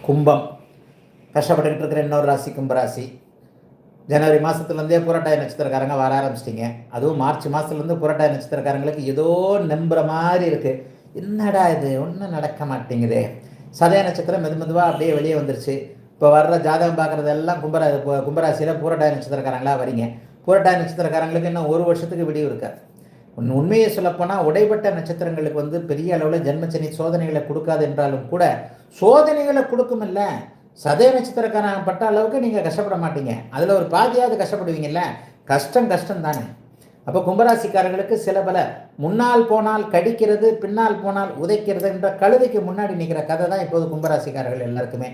கும்பம் கஷ்டப்பட்டுக்கிட்டு இருக்கிற இன்னொரு ராசி கும்பராசி. ஜனவரி மாதத்துலேருந்தே புரட்டாதி நட்சத்திரக்காரங்க வர ஆரம்பிச்சிட்டிங்க. அதுவும் மார்ச் மாதத்துலேருந்து புரட்டாதி நட்சத்திரக்காரங்களுக்கு ஏதோ நம்புகிற மாதிரி இருக்குது. என்னடா இது ஒன்றும் நடக்க மாட்டேங்குது. சதய நட்சத்திரம் மெதுவாக அப்படியே வெளியே வந்துருச்சு. இப்போ வர்ற ஜாதகம் பார்க்குறதெல்லாம் கும்பராசியில் புரட்டாதி நட்சத்திரக்காரங்களாக வரீங்க. புரட்டாதி நட்சத்திரக்காரங்களுக்கு இன்னும் ஒரு வருஷத்துக்கு விடிவு இருக்காது. உண்மையை சொல்லப்போனால் உடைப்பட்ட நட்சத்திரங்களுக்கு பெரிய அளவில் ஜென்மச்சனி சோதனைகளை கொடுக்காது என்றாலும் கூட சோதனைகளை கொடுக்குமில்ல. சதய நட்சத்திரக்காரங்க பட்ட அளவுக்கு நீங்கள் கஷ்டப்பட மாட்டீங்க. அதில் ஒரு பாதியாவது கஷ்டப்படுவீங்கல்ல. கஷ்டம் தானே. அப்போ கும்பராசிக்காரர்களுக்கு சில பல முன்னால் போனால் கடிக்கிறது, பின்னால் போனால் உதைக்கிறது என்ற கழுதைக்கு முன்னாடி நிற்கிற கதை தான் இப்போது கும்பராசிக்காரர்கள் எல்லாருக்குமே.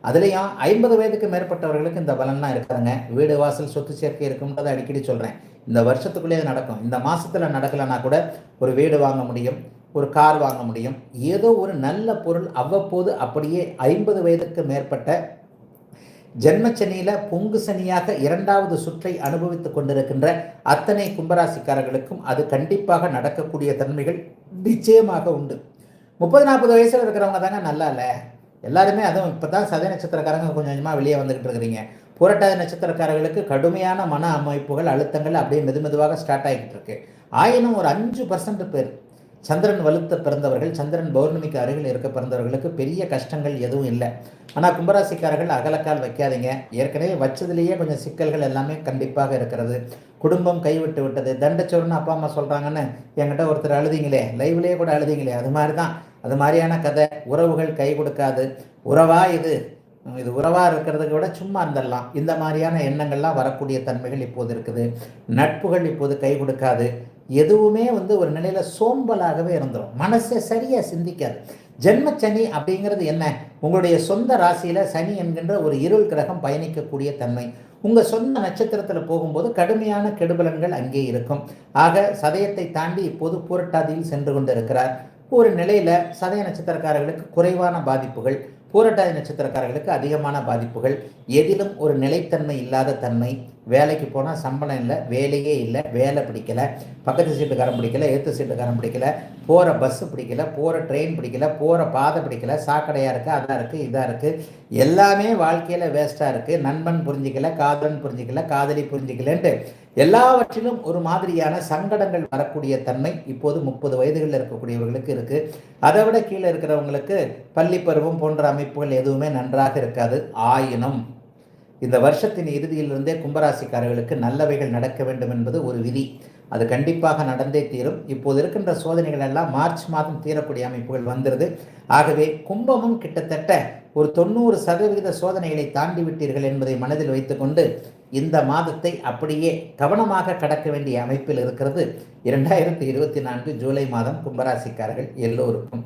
அதுலேயும் 50 வயதுக்கு மேற்பட்டவர்களுக்கு இந்த பலன்லாம் இருக்காங்க. வீடு வாசல் சொத்து சேர்க்கை இருக்கும்ன்றதை அடிக்கடி சொல்கிறேன். இந்த வருஷத்துக்குள்ளே அது நடக்கும். இந்த மாதத்தில் நடக்கலைன்னா கூட ஒரு வீடு வாங்க முடியும், ஒரு கார் வாங்க முடியும். ஏதோ ஒரு நல்ல பொருள் அவ்வப்போது அப்படியே 50 வயதுக்கு மேற்பட்ட ஜென்மச்சனியில் பொங்கு சனியாக 2வது சுற்றை அனுபவித்துக் கொண்டிருக்கின்ற அத்தனை கும்பராசிக்காரர்களுக்கும் அது கண்டிப்பாக நடக்கக்கூடிய தன்மைகள் நிச்சயமாக உண்டு. 30-40 வயசில் இருக்கிறவங்க தாங்க நல்லா இல்லை. எல்லாருமே அதுவும் இப்போ தான் சதய நட்சத்திரக்காரங்க கொஞ்சம் கொஞ்சமாக வெளியே வந்துக்கிட்டு இருக்கிறீங்க. புரட்டாதி நட்சத்திரக்காரர்களுக்கு கடுமையான மன அமைப்புகள் அழுத்தங்கள் அப்படியே மெதுவாக ஸ்டார்ட் ஆகிட்டு இருக்கு. ஆயினும் ஒரு 5% பேர் சந்திரன் வலுத்த பிறந்தவர்கள், சந்திரன் பௌர்ணமிக்கு அருகில் இருக்க பிறந்தவர்களுக்கு பெரிய கஷ்டங்கள் எதுவும் இல்லை. ஆனால் கும்பராசிக்காரர்கள் அகலக்கால் வைக்காதீங்க. ஏற்கனவே வச்சதுலேயே கொஞ்சம் சிக்கல்கள் எல்லாமே கண்டிப்பாக இருக்கிறது. குடும்பம் கைவிட்டு விட்டது, தண்டச்சோறுன்னு அப்பா அம்மா சொல்கிறாங்கன்னு என்கிட்ட ஒருத்தர் அழுதிங்களே, லைவ்லேயே கூட அழுதிங்களே, அது மாதிரி தான். அது மாதிரியான கதை. உறவுகள் கை கொடுக்காது. உறவா இது உறவாக இருக்கிறதுக்கு விட சும்மா இருந்துடலாம். இந்த மாதிரியான எண்ணங்கள்லாம் வரக்கூடிய தன்மைகள் இப்போது இருக்குது. நட்புகள் இப்போது கை கொடுக்காது. எதுவுமே ஒரு நிலையில் சோம்பலாகவே இருந்துடும். மனசை சரியாக சிந்திக்காது. ஜென்மச்சனி அப்படிங்கிறது என்ன? உங்களுடைய சொந்த ராசியில் சனி என்கின்ற ஒரு இருள் கிரகம் பயணிக்கக்கூடிய தன்மை. உங்கள் சொந்த நட்சத்திரத்தில் போகும்போது கடுமையான கெடுபலன்கள் அங்கே இருக்கும். ஆக சதயத்தை தாண்டி இப்போது புரட்டாதியில் சென்று கொண்டு இருக்கிறார். ஒரு நிலையில் சதய நட்சத்திரக்காரர்களுக்கு குறைவான பாதிப்புகள், பூரட்டாதி நட்சத்திரக்காரர்களுக்கு அதிகமான பாதிப்புகள். எதிலும் ஒரு நிலைத்தன்மை இல்லாத தன்மை. வேலைக்கு போனால் சம்பளம் இல்லை, வேலையே இல்லை, வேலை பிடிக்கலை, பக்கத்து சீட்டுக்காரன் பிடிக்கல, ஏற்று சீட்டுக்காரன் பிடிக்கல, போகிற பஸ்ஸு பிடிக்கல, போகிற ட்ரெயின் பிடிக்கல, போகிற பாதை பிடிக்கல, சாக்கடையாக இருக்குது, அதாக இருக்குது, இதாக இருக்குது, எல்லாமே வாழ்க்கையில் வேஸ்ட்டாக இருக்குது. நண்பன் புரிஞ்சிக்கல, காதலன் புரிஞ்சிக்கல, காதலி புரிஞ்சிக்கலன்ட்டு எல்லாவற்றிலும் ஒரு மாதிரியான சங்கடங்கள் வரக்கூடிய தன்மை இப்போது 30 வயதுகளில் இருக்கக்கூடியவர்களுக்கு இருக்குது. அதை விட கீழே இருக்கிறவங்களுக்கு பள்ளி பருவம் போன்ற அமைப்புகள் எதுவுமே நன்றாக இருக்காது. ஆயினும் இந்த வருஷத்தின் இறுதியிலிருந்தே கும்பராசிக்காரர்களுக்கு நல்லவைகள் நடக்க வேண்டும் என்பது ஒரு விதி. அது கண்டிப்பாக நடந்தே தீரும். இப்போது இருக்கின்ற சோதனைகள் எல்லாம் மார்ச் மாதம் தீரக்கூடிய அமைப்புகள் வந்துடுது. ஆகவே கும்பமும் கிட்டத்தட்ட ஒரு 90% சோதனைகளை தாண்டி விட்டீர்கள் என்பதை மனதில் வைத்துக்கொண்டு இந்த மாதத்தை அப்படியே கவனமாக கடக்க வேண்டிய அமைப்பில் இருக்கிறது 2024 ஜூலை மாதம் கும்பராசிக்காரர்கள் எல்லோருக்கும்.